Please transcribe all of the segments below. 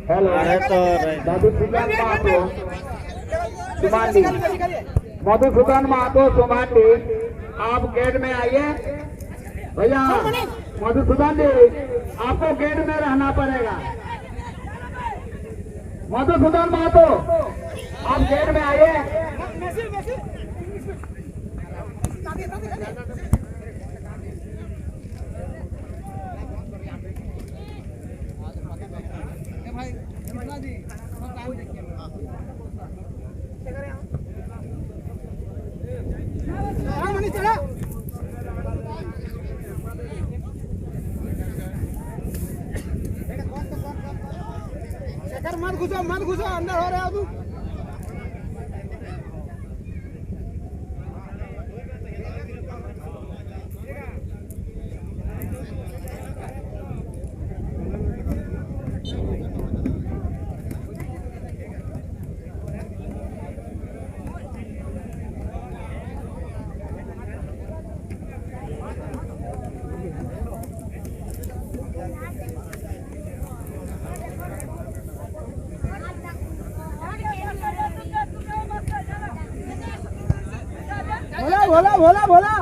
Hello Madhusudan महातो सुमांडी, मधुसूदन महातो सुमांडी, आप gate में आइए भैया। मधुसूदन जी आपको गेट में रहना पड़ेगा। मधुसूदन महातो आप गेट में आइए। मत घुसो अंदर हो रहे हो तू। भोला भोला भोला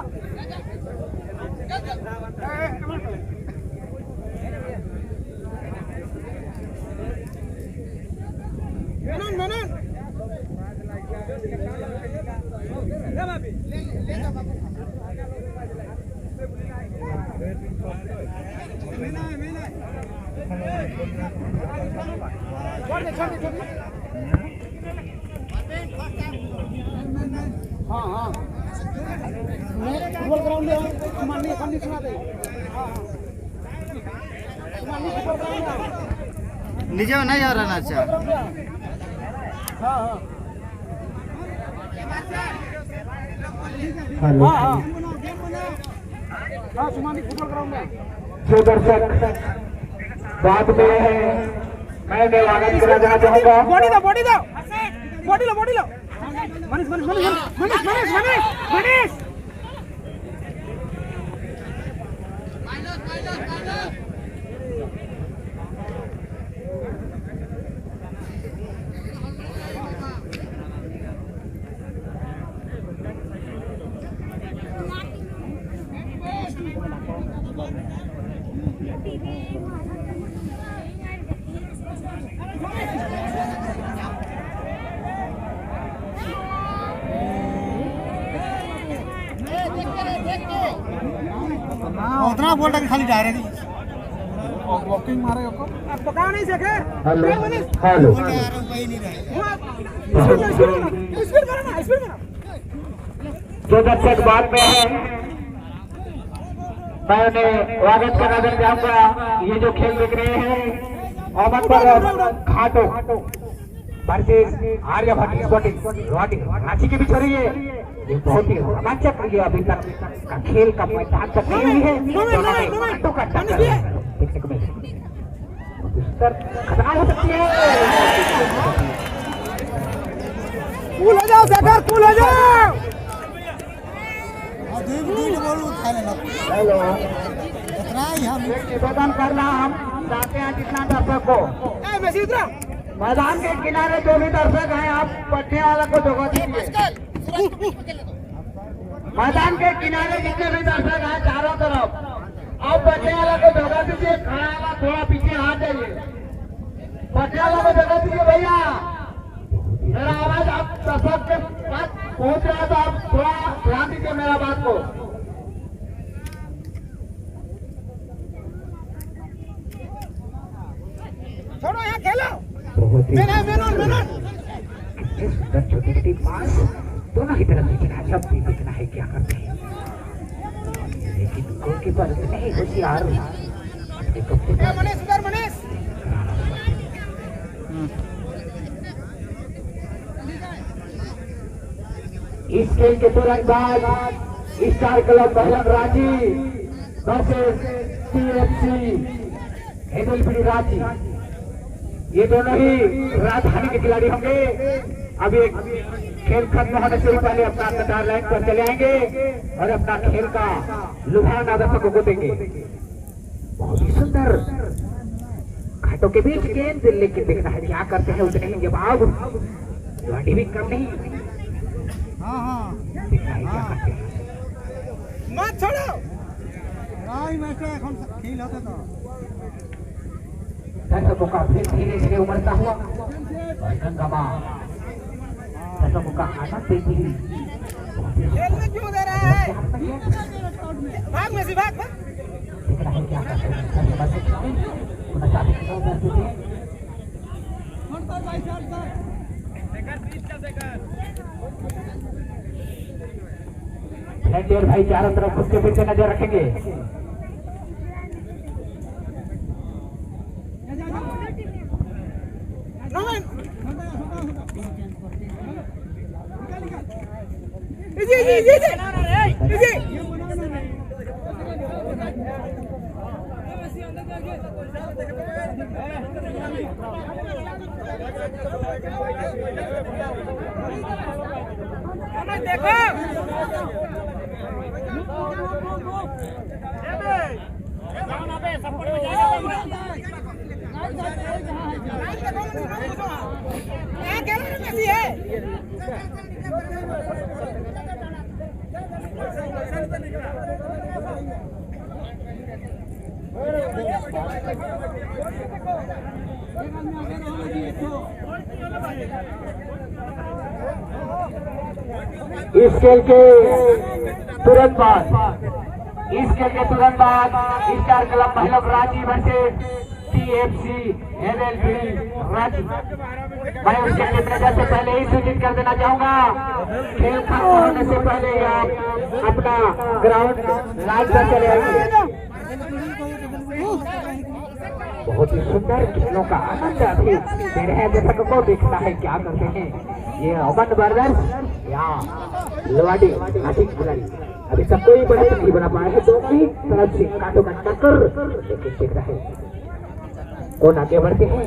हाँ हाँ फुटबॉल ग्राउंड में माननीय कंडीशन आते नीचे में नहीं आ रहा अच्छा। हाँ हाँ हेलो हाँ सुमानी फुटबॉल ग्राउंड में। जो दर्शक बाद में है मैं स्वागत करना चाहूँगा। बॉडी दो बॉडी दो बॉडी लो बॉडी लो। मनीष मनीष मनीष मनीष मनीष मनीष मनीष उतना बोल रहा खाली डायरेक्ट वॉकिंग मारे को आप पका नहीं सके। हेलो मनीष हेलो स्पीड करो ना स्पीड करो। जो दर्शक बाद में है मैं उन्हें स्वागत करना चाहूँगा। ये जो खेल देख रहे हैं अहमद पर घाटो वर्सेस आर्यभट्ट स्पोर्टिंग रांची के बीच हो रही है। ये बहुत ही रोमांचक ये अभी तक का खेल का मैदान तक नहीं हुई है। दोनों में घाटों का टक्कर देखने को मिलेगा। सर खतरा हो सकती है। कूल हो जाओ शेखर कूल हो जाओ। हेलो इतना ही हम निवेदन करना हम चाहते हैं जितना दर्शक को मैसी उतरो। मैदान के किनारे जो भी दर्शक हैं आप पढ़ने वाला को जगह दीजिए। मैदान के किनारे जितने भी दर्शक हैं चारों तरफ आप पढ़ने वाला को जगह दीजिए। खड़ा वाला थोड़ा पीछे आ जाइए। पढ़ने वाला को जगह दीजिए भैया। मेरा आवाज आप दर्शक के पास पहुंच रहा है तो आप थोड़ा ध्यान दीजिए मेरा बात को। छोड़ो यहाँ खेलो। बहुत ही मेनन छोटी छोटी पास दोनों की तरफ लेकिन जब भी देखना है क्या करते हैं। लेकिन गोलकीपर नहीं होशियार। मनीष उधर मनीष इस खेल के तुरंत बाद स्टार क्लब बहलम रांची वर्सेस TFC हेदलपीड़ी रांची, ये दोनों ही राजधानी के खिलाड़ी होंगे। अभी एक खेल खत्म होने से पहले अपना कतार लाइन पर चले आएंगे और अपना खेल का लुभावना दर्शकों को देंगे। बहुत ही सुंदर घाटों के बीच गेंद, लेकिन देखना है क्या करते हैं उतने ही जवाब लौंडी भी कम नहीं। हाँ हाँ देखना है क्या करते हैं। मत छोड़ो राई मैच এখন खेल होते तो दर्शकों का फिर धीरे धीरे उमड़ता हुआ और गंगा मां दर्शकों का आनंद देती हुई खेलने क्यों दे रहा है? भाग में से भाग। देखना है क्या करते हैं। फ्लैंडियर भाई चारों तरफ खुद के पीछे नजर रखेंगे। इस खेल के तुरंत बाद स्टार क्लब महिला Ranchi versus TFC NLP Ranchi. मैं उसके नजर से पहले ही सूचित कर देना चाहूंगा, खेल खत्म होने से पहले आप अपना ग्राउंड लाइट पर चले आइए। बहुत ही सुंदर खेलों का आनंद अभी दे रहे हैं दर्शकों को। देखना है क्या करते हैं ये अमन ब्रदर्स या लोवाडी लाठी खिलाड़ी। अभी तक कोई बढ़त नहीं बना पाया है, दोनों ही तरफ से काटो का टक्कर, लेकिन देख रहे हैं कौन आगे बढ़ते हैं।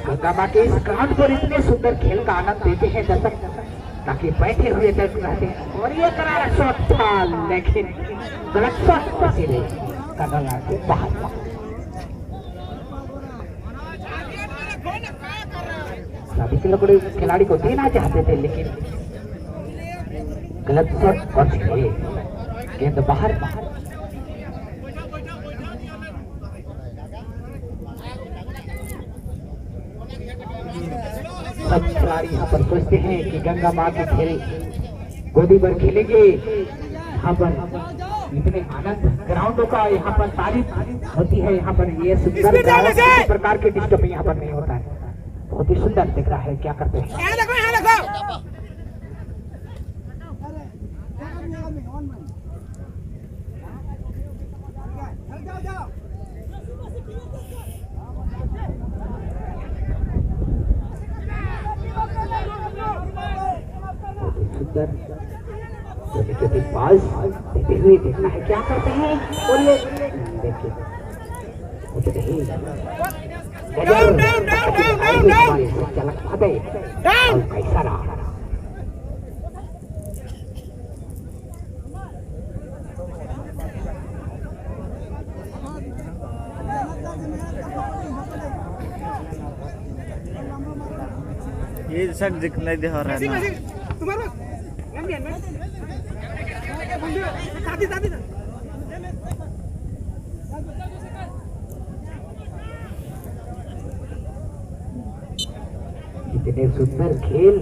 गंगा मां के इस ग्राउंड पर इतने सुंदर खेल का आनंद देते हैं दर्शक, ताकि बैठे हुए दर्शक रहते हैं। और ये करारा शॉट था, लेकिन गलत शॉट सीधे कदम से बाहर। सभी खिलाड़ी को देना चाहते थे, लेकिन गलत शॉट और गेंद बाहर। सब खिलाड़ी यहाँ पर सोचते हैं कि गंगा मां के खेल गोदी पर खेलेंगे। यहाँ पर इतने आनंद ग्राउंडों का यहाँ पर तारीफ होती है। यहाँ पर ये सुंदर किसी प्रकार के डिस्टर्ब यहाँ पर नहीं होता है। बहुत ही सुंदर दिख रहा है, क्या करते हैं। के पास देते हुए देखना है क्या करते हैं। और ये देखिए कैसा रहा। ये सब दिखने दे हो रहा है इतने सुंदर खेल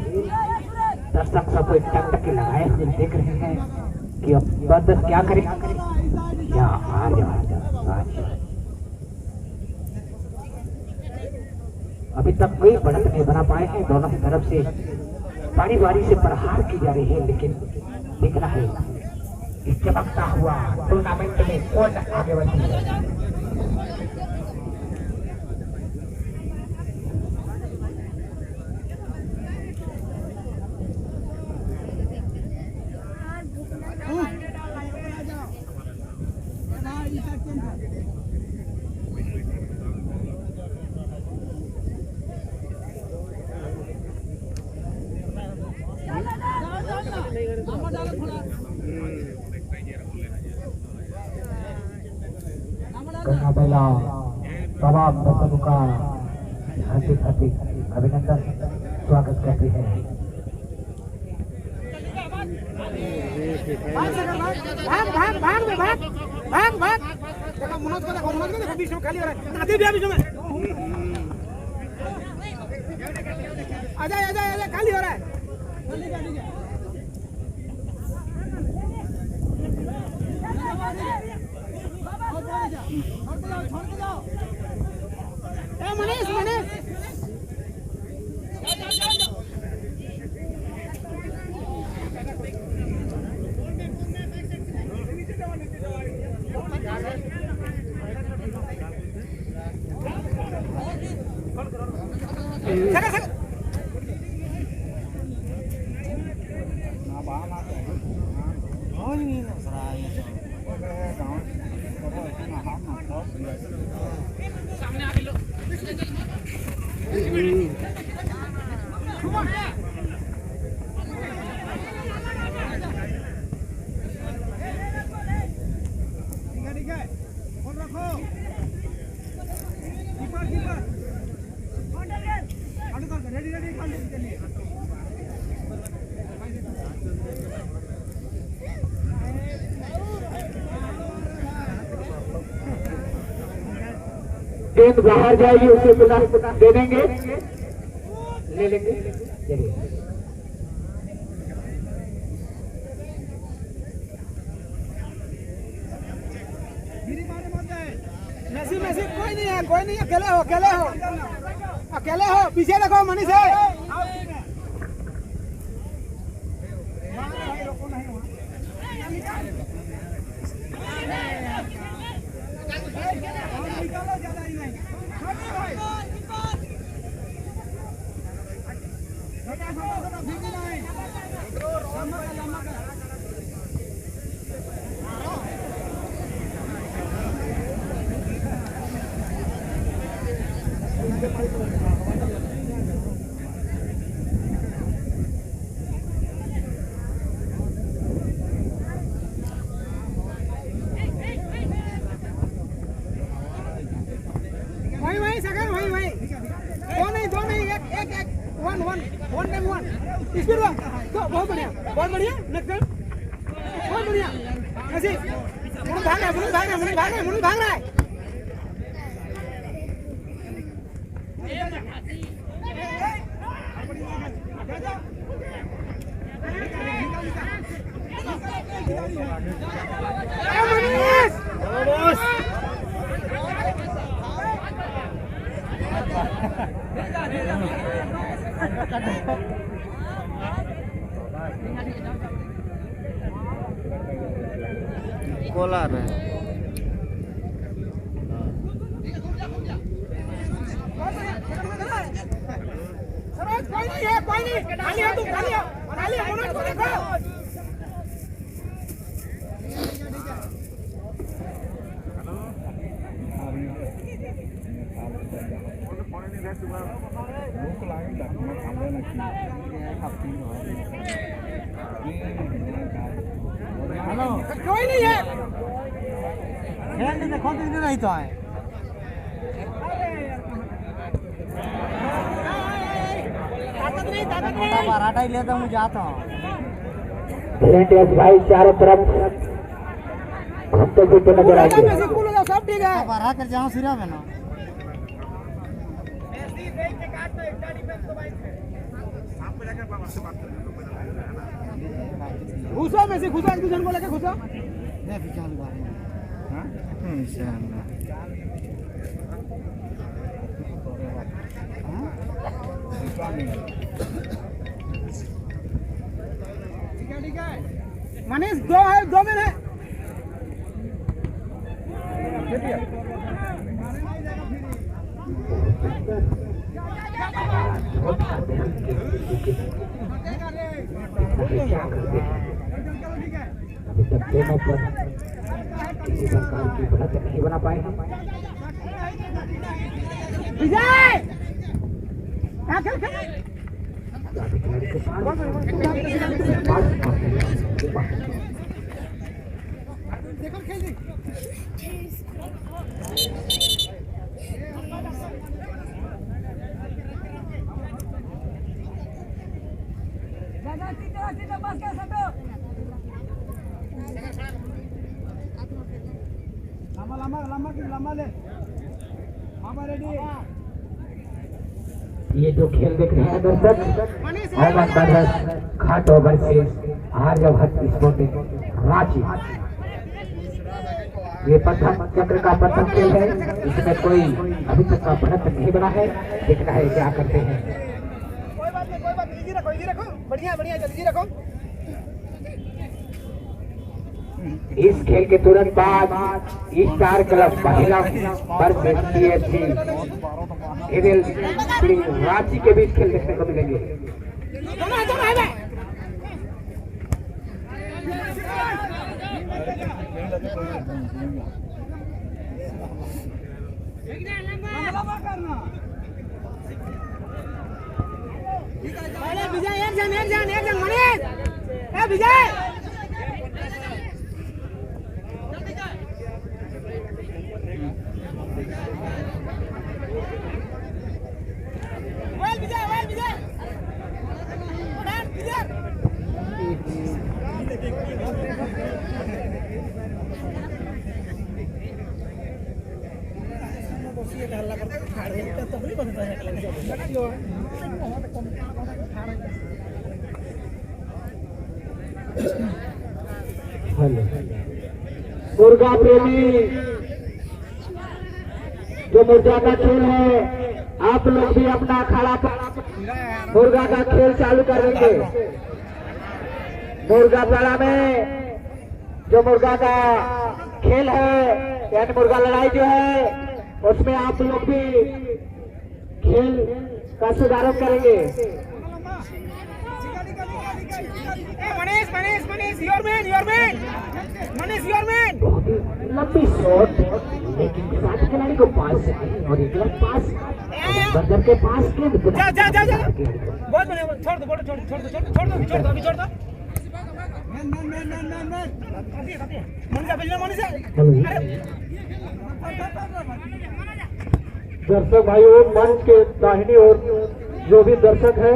दर्शक सब टक लगाए हुए देख रहे हैं कि अब बदर क्या करे या हार अभी तक कोई बढ़त नहीं बना पाए हैं। दोनों की तरफ से बारी बारी से प्रहार की जा रही है, लेकिन देखना है इस चमकता हुआ टूर्नामेंट में कौन आगे बढ़ती है। पहला तमाम दर्शकों का हार्दिक हार्दिक अभिनंदन स्वागत करते हैं। भाग भाग भाग भाग भाग भाग भाग देखो मनोज को देखो बीच में खाली हो रहा है आते भी बीच में आजा खाली हो रहा है मनीष गेंद बाहर जाएगी उसे पुनः दे देंगे ले लेंगे मैसी कोई नहीं है अकेले हो पीछे देखो मनीष है बहुत बढ़िया नेक्स्ट बहुत बढ़िया ऐसे मुन्नू भाग रहा है कोलार है कोई नहीं खाली है तू खाली है मनोज को देखो कोई नहीं है देखो नहीं तो है पराठा ही लेता हूँ जाता हूँ भाई चारों तरफ घूमते फिरते नजर आएंगे सब ठीक है परा कर जाऊँ सिरा में ना घुसो में से घुसो एक दूसरे को लेके घुसो ठीक है मनीष दो में है अभी तक दोनों पर किसी प्रकार की बढ़त नहीं बना पाए हैं। विजय देखो खेल ये जो खेल देख रहे हैं दर्शक, मोहम्मद बदरस खाटो वर्सेस आर्यभट्ट स्पोर्टिंग रांची। ये प्रथम चक्र का प्रथम खेल है, इसमें कोई अभी तक का बढ़त नहीं बना है। देखना है क्या करते हैं। कोई बात नहीं, इजी रखो, बढ़िया जल्दी रखो। इस खेल के तुरंत बाद स्टार क्लब महिला वर्सेस CFC एविल रांची के बीच खेल देखने को मिलेंगे। विजय एक जन मनीष विजय मुर्गा प्रेमी जो मुर्गा का खेल है, आप लोग भी अपना अखाड़ा पर मुर्गा का खेल चालू कर देंगे। मुर्गा पाला में जो मुर्गा का खेल है यानी मुर्गा लड़ाई जो है, उसमें आप लोग भी खेल का शुभारंभ करेंगे। लंबी शॉट, लेकिन साथ खिलाड़ी को पास और एक पास बंदर के पास गेंद बहुत बढ़िया, छोड़ दो अभी छोड़ दो। दर्शक भाइयों, मंच के दाहिनी ओर जो भी दर्शक है,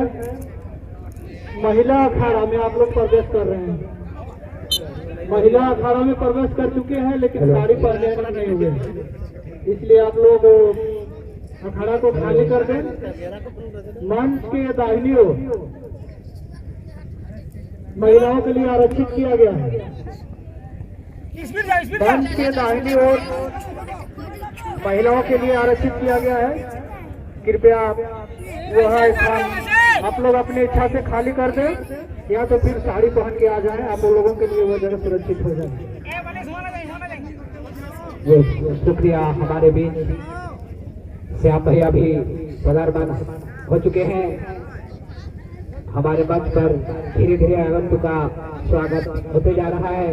महिला अखाड़ा में आप लोग प्रवेश कर रहे हैं। महिला अखाड़ा में प्रवेश कर चुके हैं, लेकिन साड़ी पहनने वाला नहीं हुए, इसलिए आप लोग अखाड़ा को खाली कर दें। मंच के दाहिनी ओर महिलाओं के लिए आरक्षित किया गया है। मंच के दाहिनी ओर महिलाओं के लिए आरक्षित किया गया है। कृपया वह स्थान आप लोग अपनी इच्छा से खाली कर दें, या तो फिर साड़ी पहन के आ जाएं। आप लोगों के लिए वह जगह सुरक्षित हो जाए। शुक्रिया। हमारे बीच श्याम भैया भी पदार्पण हो चुके हैं। हमारे मंच पर धीरे धीरे आगंतुक का स्वागत होते जा रहा है।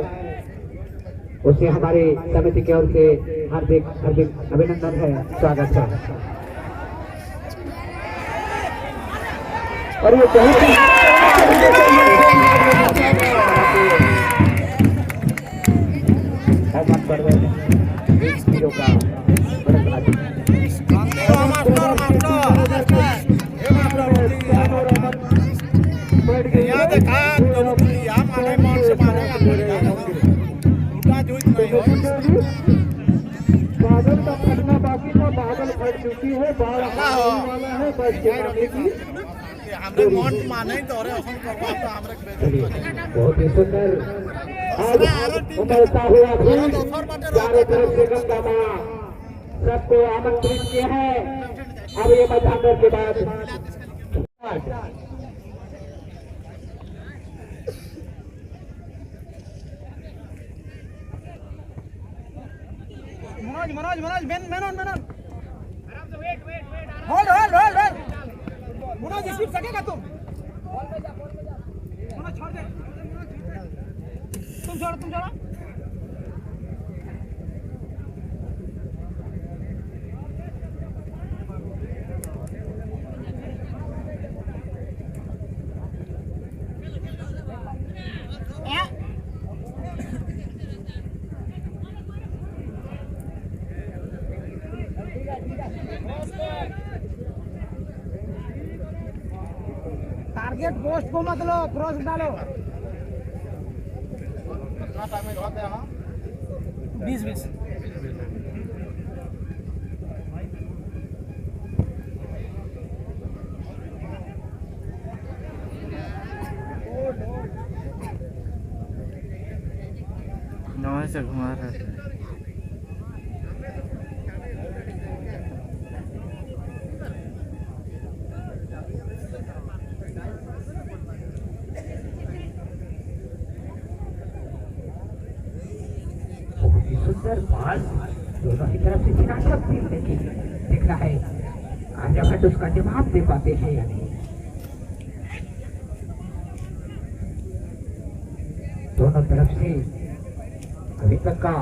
उसे हमारी समिति की ओर से हार्दिक अभिनंदन है, स्वागत है। और ये बहुत ही बादल का फटना बाकी था, बादल फट चुकी है, बाढ़ वाला है, बस बहुत ही सुंदर उमड़ता हुआ फूल चारों तरफ से गंगा माँ सबको आमंत्रित किया है। अब ये मध्यान्ह के बाद मनोज मेनन होल्ड मनोज स्पीड सकेगा तुम छोड़ दे, तुम छोड़ो विकेट पोस्ट को मत लो, क्रॉस डालो। 20-20 नवा से घुमा रहा था। सुंदर बाल दोनों की तरफ से बिना शक्ति लेकिन दिखना है आर्यभट्ट उसका जवाब दे पाते हैं या नहीं। दोनों तरफ से अभी तक का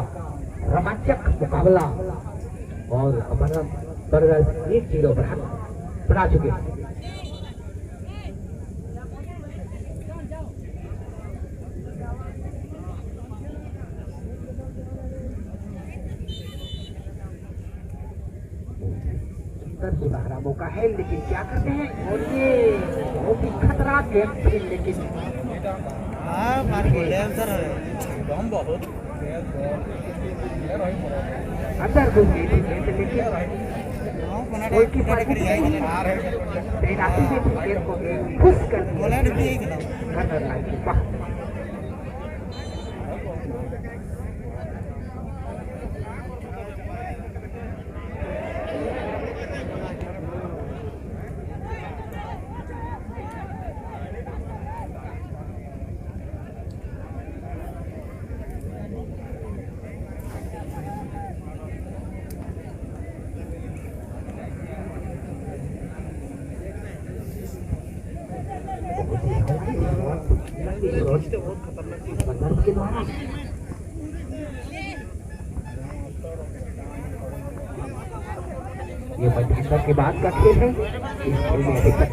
रोमांचक मुकाबला और हमारा बरगद 1-0 बढ़ा चुके हैं। सुधारा मौका है लेकिन क्या करते हैं और ये बहुत ही खतरा गेम थे लेकिन मार के सर दम बहुत अंदर घुस गई थी लेकिन कोई की तैनाती से गेम को खुश कर दिया। ये मध्यंतर के बाद का खेल है। इस खेल में अधिकतर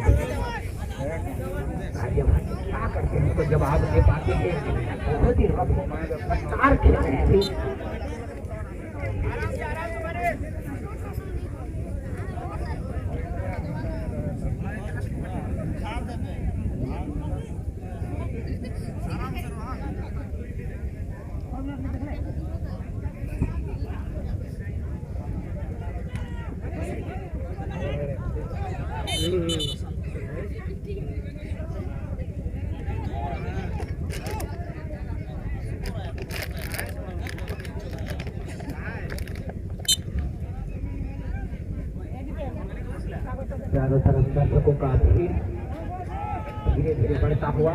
क्या करते हैं तो जवाब दे पाते हैं। बहुत ही रफ्तार खेल रहे थे। चारों तरफ दर्शकों का भीड़ धीरे धीरे बढ़ता हुआ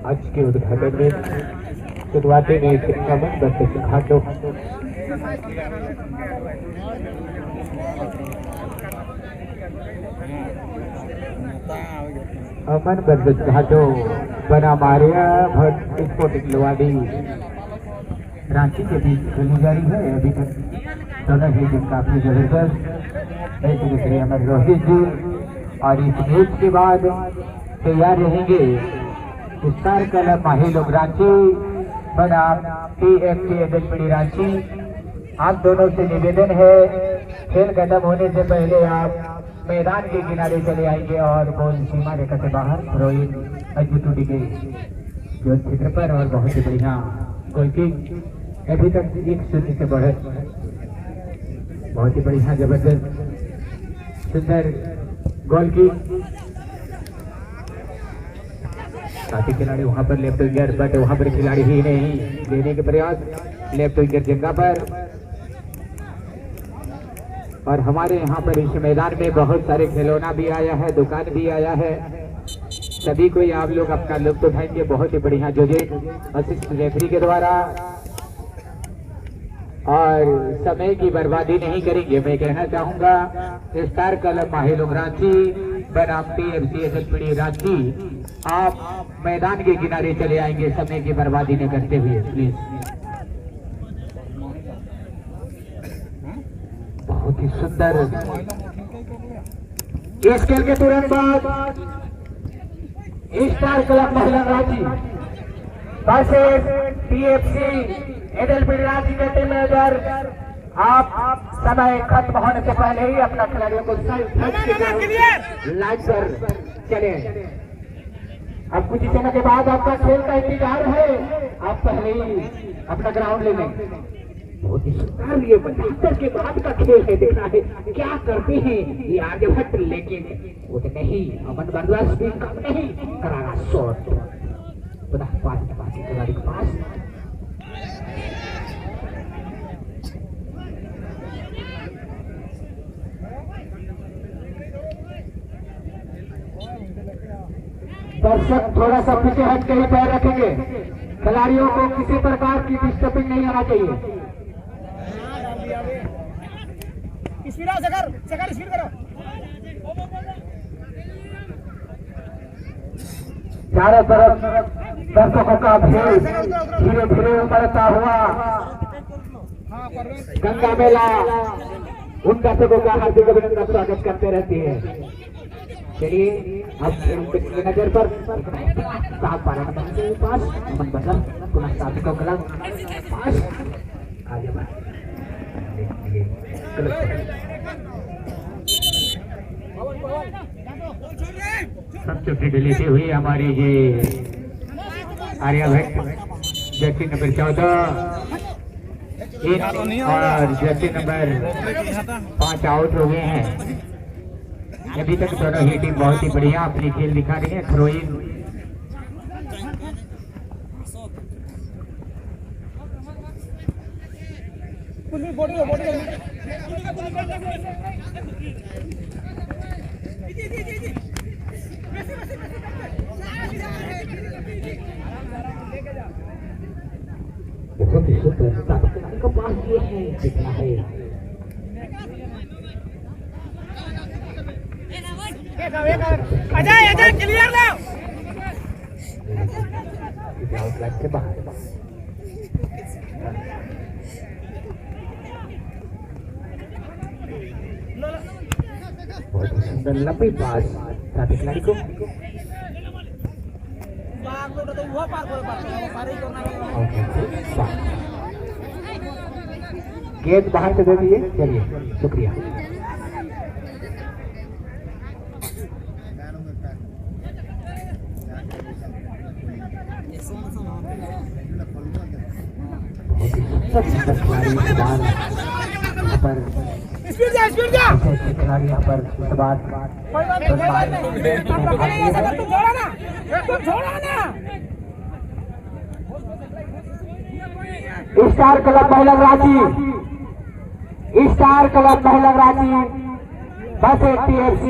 आज के उद्घाटन में शुरुआती में शिक्षामन बस घाटों अमन बस घाटों बना मारिया भट्ट स्पोर्टिंग लवाड़ी रांची के बीच खेली जा रही है। अभी तक दोनों ही टीम काफी जबरदस्त है। अमर रोहित जी और इस मैच के बाद तैयार रहेंगे स्टार क्लब माहिलोग रांची बनाम PFC एडलपड़ी रांची। आप दोनों से निवेदन है खेल खत्म होने से पहले आप मैदान के किनारे चले आएंगे और बॉल सीमा रेखा से बाहर थ्रोइन अजूटूडी के जो क्षेत्र पर और बहुत ही बढ़िया गोलकीपिंग अभी तक 1-0 से बढ़त बहुत ही बढ़िया जबरदस्त सुंदर गोलकीपिंग। काफी खिलाड़ी वहां पर लेफ्ट विंगर बट वहां पर खिलाड़ी ही नहीं देने के प्रयास लेफ्ट विंगर जगह पर। और हमारे यहाँ पर इस मैदान में बहुत सारे खिलौना भी आया है, दुकान भी आया है। सभी को आप लोग अपना लुत्फ उठाएंगे। बहुत ही बढ़िया जजेस असिस्ट रेफरी के द्वारा, और समय की बर्बादी नहीं करेंगे। मैं कहना चाहूंगा स्टार क्लब माहिलों रांची बनाम TFC रांची, आप मैदान के किनारे चले आएंगे समय की बर्बादी न करते हुए प्लीज। बहुत ही सुंदर। इस खेल के तुरंत बाद स्टार क्लब महिला रांची वर्सेस TFC रांची के टीम मैनेजर, आप समय खत्म होने से पहले ही अपना खिलाड़ियों को लाइन पर चले। अब कुछ समय के बाद आपका खेल का इंतजार है, आप पहले ही अपना ग्राउंड ले लें। बहुत ही सुंदर ये 75 के बाद का खेल है, देखना है क्या करते हैं ये आर्यभट्ट, लेकिन वो नहीं अमन बंदोबस्त भी कम नहीं करारा शॉट पास खिलाड़ी के पास। दर्शक थोड़ा सा पीछे हट के ही पैर रखेंगे, खिलाड़ियों को किसी प्रकार की डिस्टर्बिंग नहीं आना चाहिए। चारों तरफ दर्शकों का भीड़ धीरे धीरे उतरता हुआ गंगा मेला उन दर्शकों का हार्दिक अभिनंदन स्वागत करते रहती है। चलिए अब नजर पर सात 12 नंबर के पास अमन बदल पुनः साथियों का पास आगे बढ़ सबसे फिट लेते हुए हमारी ये आर्यभट्ट जर्सी नंबर 14 और जर्सी नंबर 5 आउट हो गए हैं। अभी तक दोनों ही टीम बहुत ही बढ़िया अपनी खेल दिखा रही है। थ्रोइंग बहुत ही सुंदर को पास किए हैं, कितना है अजय क्लियर लो। से बाहर बहुत ही सुंदर लंबी पास साथी खिलाड़ी को गेंद बाहर से दे दिए। चलिए शुक्रिया। खिलाड़ी यहाँ पर इस बार स्टार क्लब महिला रांची, स्टार क्लब महिला रांची बस TFC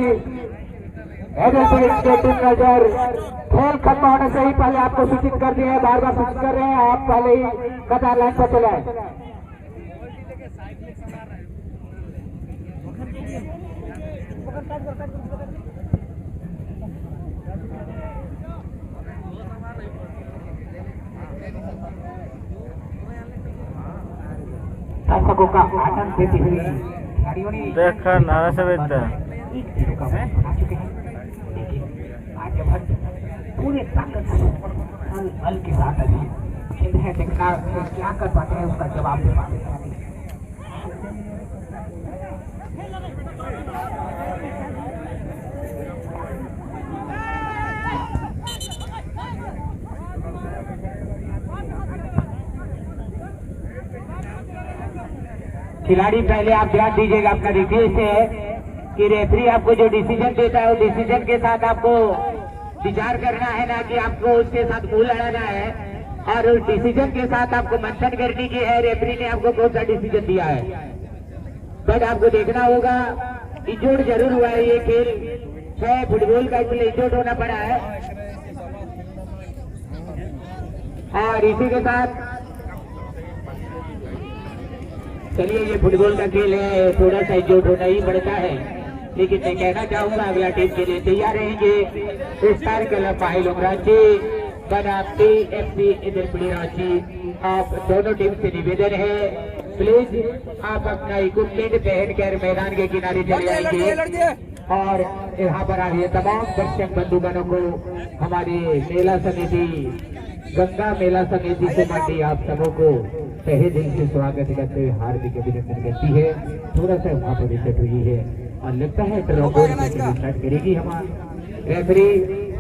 नजर खेल खत्म होने से ही पहले आपको सूचित कर दिया है, बार बार सूचित कर रहे हैं, आप पहले ही कतार लाइन पर चले। दर्शकों का आनंद देती हुई खिलाड़ियों ने देखा नारा से बेटा आर्यभट्ट पूरे ताकत बल के साथ खेल है, देखना क्या कर पाते हैं उसका जवाब दे पाते हैं। खिलाड़ी पहले आप ध्यान दीजिएगा, अपना रिक्वेस्ट है कि रेफरी आपको जो डिसीजन देता है वो डिसीजन के साथ आपको विचार करना है, ना कि आपको उसके साथ मुंह लड़ाना है, और उस डिसीजन के साथ आपको मंथन करनी की है। रेफरी ने आपको कौन सा डिसीजन दिया है, बट आपको देखना होगा कि जोड़ जरूर हुआ है ये खेल, है फुटबॉल का इसलिए चोट होना पड़ा है। और इसी के साथ चलिए ये फुटबॉल का खेल है, थोड़ा सा चोट होना ही पड़ता है, लेकिन मैं कहना चाहूंगा अगला टीम के लिए तैयार रहेंगे। स्टार क्लब माहिलोंग रांची बनाम TFC इधरपुरी रांची। आप दोनों टीम से निवेदन है प्लीज आप अपना इक्विपमेंट पहनकर मैदान के किनारे चले आएंगे और यहाँ पर आ रही है तमाम दर्शक बंधुगणों को हमारी मेला समिति गंगा मेला समिति से मंडी आप सबों को तहे दिल से स्वागत करते हुए हार्दिक अभिनंदन करती है। थोड़ा सा वहाँ पर रिसेट हुई है और लगता है ट्रॉम्बोन में स्टार्ट करेगी हमारा रेफरी।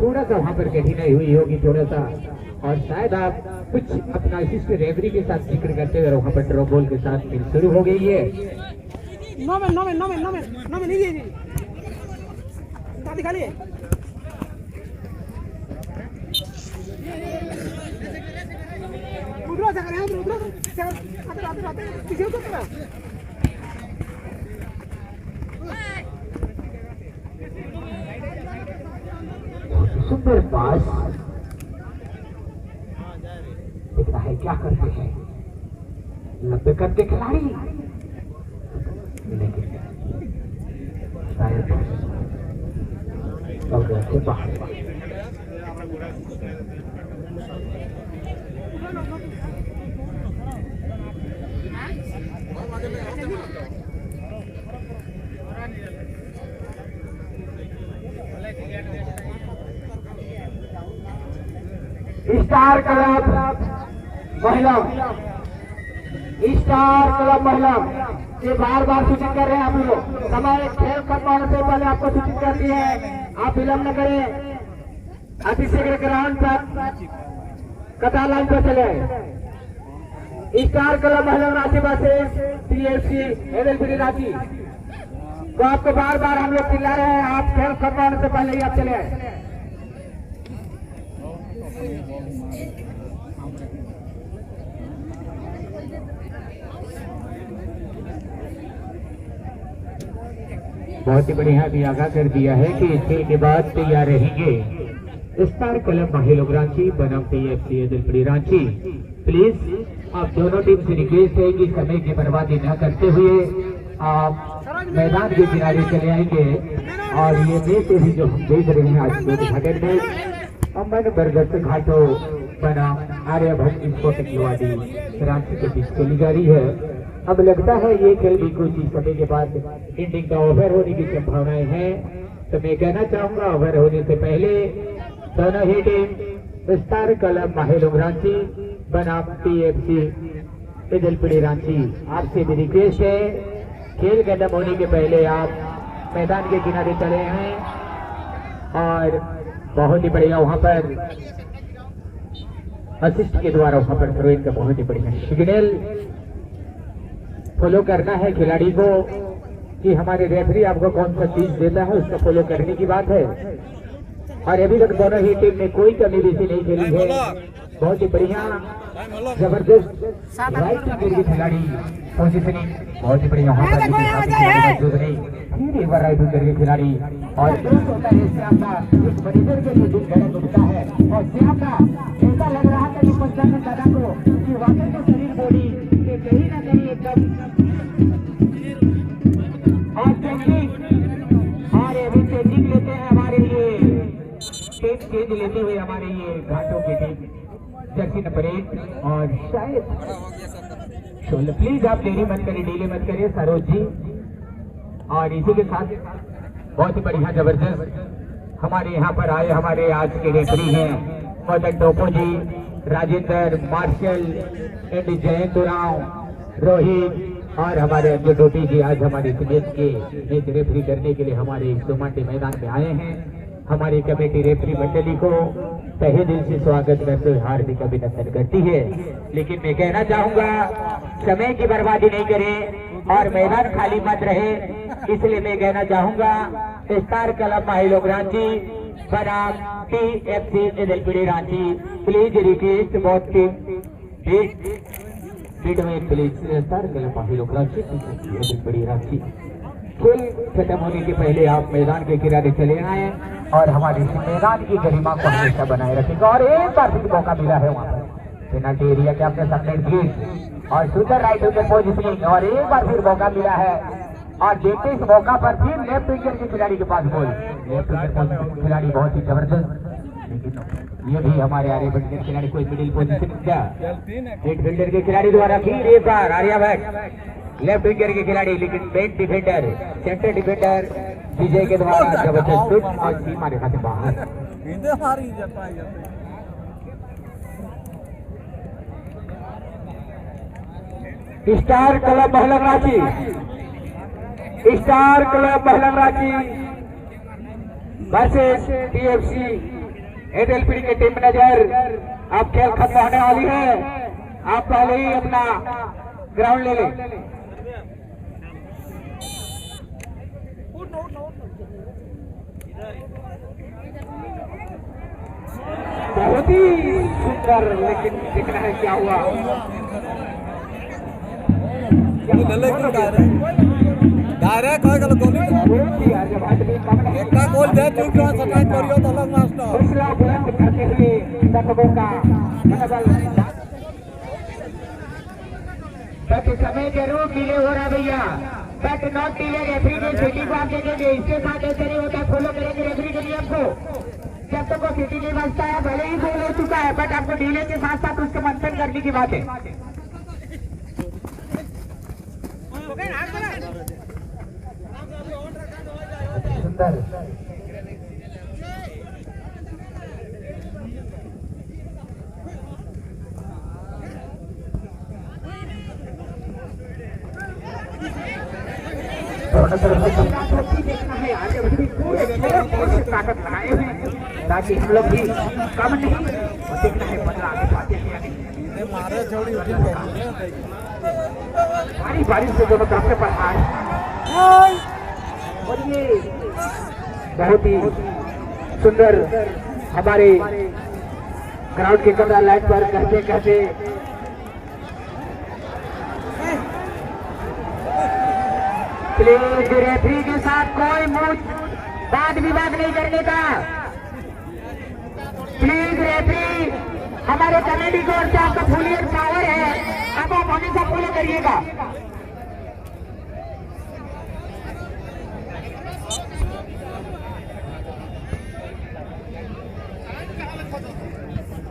थोड़ा सा वहाँ पर कठिनाई हुई होगी थोड़ा सा, और शायद आप कुछ अपना शिष्ट रेफरी के साथ जिक्र करते हुए वहाँ पर ट्रॉम्बोन के साथ खेल शुरू हो गई है। खाली है उधर से करें उधर से आते किसी को करा सुपर पास दिखता है क्या करते हैं 90 कद के खिलाड़ी, लेकिन शायद से बाहर स्टार क्लब महिला ये बार सूचित कर रहे हैं आप लोग। समय खेल खत्म होने से पहले आपको सूचित कर दिए हैं, आप विलंब न करें। अतिशीघ्र ग्राउंड पर कतार लाइन पर चले। स्टार क्लब महिला रांची वर्सेस TFC इधरपुरी रांची। तो आपको बार हम लोग चिल्ला रहे हैं, आप खेल खत्म होने से पहले ही आप चले आए। बहुत ही बढ़िया भी आगाह कर दिया है कि इस खेल के बाद तैयार रहेंगे स्टार क्लब माहिलोंग रांची बनाम TFC इधरपुरी रांची। प्लीज आप दोनों टीम से रिक्वेस्ट है कि समय की बर्बादी न करते हुए आप मैदान के किनारे चले आएंगे। और ये मैच भी जो हम देख रहे हैं आज उद्घाटन में अमन बरगद घाटो बनाम आर्यभट्ट स्पोर्टिंग युवादी रांची के बीच खेली जा रही है। अब लगता है ये खेल भी कुछ ही समय के बाद एंडिंग का ओवर होने की संभावनाएं हैं। तो मैं कहना चाहूंगा ओवर होने से पहले दोनों ही team star club Mahilong Ranchi बनाम TFC इधरपुरी रांची आपसे भी रिक्वेस्ट है खेल खत्म होने के पहले आप मैदान के किनारे चले हैं। और बहुत ही बढ़िया वहां पर असिस्ट के द्वारा वहां पर थ्रो इन का बहुत ही बढ़िया सिग्नल फॉलो करना है खिलाड़ी को कि हमारे रेफरी आपको कौन सा चीज देता है उसका फॉलो करने की बात है। और अभी तक दोनों ही टीम में कोई कमी बेसी नहीं खेली है। बहुत ही बढ़िया जबरदस्त राइट विंग के खिलाड़ी पोजीशनिंग बहुत ही बढ़िया वहां पर मौजूद नहीं राइट विंग के खिलाड़ी। और होता है श्यामला इस मरीजर के लिए धड़क उठता है और श्यामला ऐसा लग रहा था कि पंचायत दादा को कि वाकई तो शरीर बॉडी के कहीं ना कहीं एकदम और अभी चेंजिंग लेते हैं हमारे लिए चेंज लेते हुए हमारे ये घाटों के टीम जर्सी नंबर 1 और शायद प्लीज आप देरी मत करिए डीले मत करिए सरोज जी। और इसी के साथ बहुत ही बढ़िया जबरदस्त हमारे यहाँ पर आए हमारे आज के रेफरी हैं मदन टोपो जी, राजेंद्र मार्शल एंड जयंत उरांव रोहित और हमारे अंजू टोपी जी आज हमारे मैच के मैच रेफरी करने के लिए हमारे सोमांटी मैदान में आए हैं। हमारी कमेटी रेफरी मंडली को तहे दिल से स्वागत करते हुए हार्दिक अभिनंदन करती है। लेकिन मैं कहना चाहूंगा समय की बर्बादी नहीं करें और मैदान खाली मत रहे, इसलिए मैं कहना चाहूंगा स्टार क्लब माहिलोंग रांची बनाम TFC इधरपुरी रांची। प्लीज रिक्वेस्ट बहुत please star club Mahilong Ranchi इधरपुरी रांची। खेल खत्म होने के पहले आप मैदान के किनारे चले आए और हमारे इस मैदान की गरिमा को हमेशा बनाए रखेंगे। और एक बार फिर मौका मिला है वहाँ पर पेनल्टी एरिया के अपने सामने भी और सुंदर राइट विकेट पोजीशनिंग और एक बार फिर मौका मिला है और देखते इस मौका पर फिर लेफ्ट विकेट के खिलाड़ी के पास बॉल। लेफ्ट विकेट खिलाड़ी बहुत ही जबरदस्त, लेकिन ये भी हमारे आर्यभट्ट के खिलाड़ी कोई मिडिल पोजीशन क्या मिड फील्डर के खिलाड़ी द्वारा फिर एक बार आर्यभट्ट लेफ्ट विकेट के खिलाड़ी, लेकिन bench defender centre defender Vijay के द्वारा जबरदस्त शॉट और सीमा रेखा से बाहर। स्टार क्लब महलन रांची, स्टार क्लब महलन रांची वर्सेस टीएफसी एडएलपी के टीम मैनेजर। अब खेल खत्म होने वाली है, आप पहले ही अपना ग्राउंड ले लें। बहुत ही सुंदर, लेकिन देखना है क्या हुआ। डायरेक्ट हो गल गोली एकटा गोल दे तू क्यों सटाई करियो तलक मास्टर फैसला बुलंद करते हुए दर्शकों का मनोबल बट समय जरूर डिले हो रहा भैया, बट नॉट डिले। रेफरी ने सिटी को आप देखेंगे, इसके साथ ऐसे नहीं होता, फॉलो करेंगे रेफरी के नियम को। जब तक वो सिटी नहीं बचता है, भले ही गोल हो चुका है, बट आपको डिले के साथ साथ उसको मंथन करने की बात है। सुंदर देखना है आगे बढ़ी ताकत लगाए हुए ताकि हम लोग भी कम नहीं देखना है बदला आगे पाते हैं। बारिश से दोनों तरफ से पढ़ा और ये बहुत ही सुंदर हमारे ग्राउंड के कमरा लाइन पर कहते कहते प्लीज रेफरी के साथ कोई वाद विवाद नहीं करने का। प्लीज रेफरी हमारे कमेटी की ओर से आपका फुल पावर है, अब आप हमेशा फॉलो करिएगा।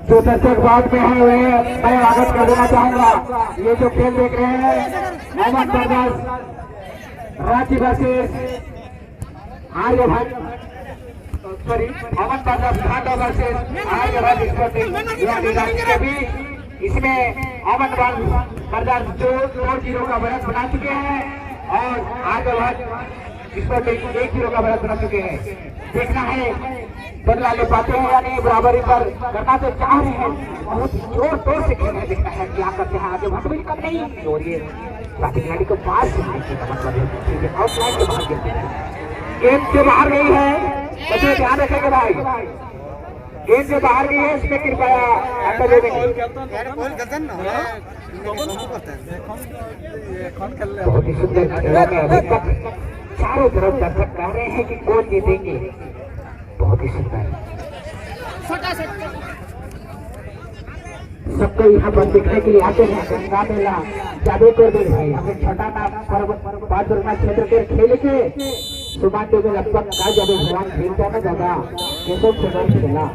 जो दर्शक बाद में है मैं स्वागत कर देना चाहूंगा। ये जो खेल देख रहे हैं Aman brothers Ranchi versus Aryabhatta, sorry Aman brothers Ghata versus Aryabhatta sporting Ranchi के बीच। इसमें अमन ब्रदर्स जो 4-0 का बढ़त बना चुके हैं और आर्यभट्ट स्पोर्टिंग 1-0 का बढ़त बना चुके हैं। देखना है बदला ले पाते हैं या नहीं, बराबरी पर करना तो चाह रहे हैं, बहुत जोर तोड़ से खेलना है। देखना है क्या करते हैं आगे भट्ट भी कम नहीं और ये बाकी खिलाड़ी को पास आउटलाइन के बाहर गेम से बाहर नहीं है, बच्चे ध्यान रखेंगे भाई, गेम से बाहर नहीं है, इसमें कृपया अंदर ले देंगे। बहुत ही सुंदर खेला है, अभी तक चारों तरफ दर्शक कह रहे हैं कि कौन जीतेंगे। बहुत ही सुंदर सबको यहाँ पर देखने के लिए आते हैं। गंगा मेला जादूगर भी भाई हमें छोटा ना पाँच क्षेत्र के खेल के सुबह में लगभग का जब भगवान खेलता है ना दादा कैसे खेला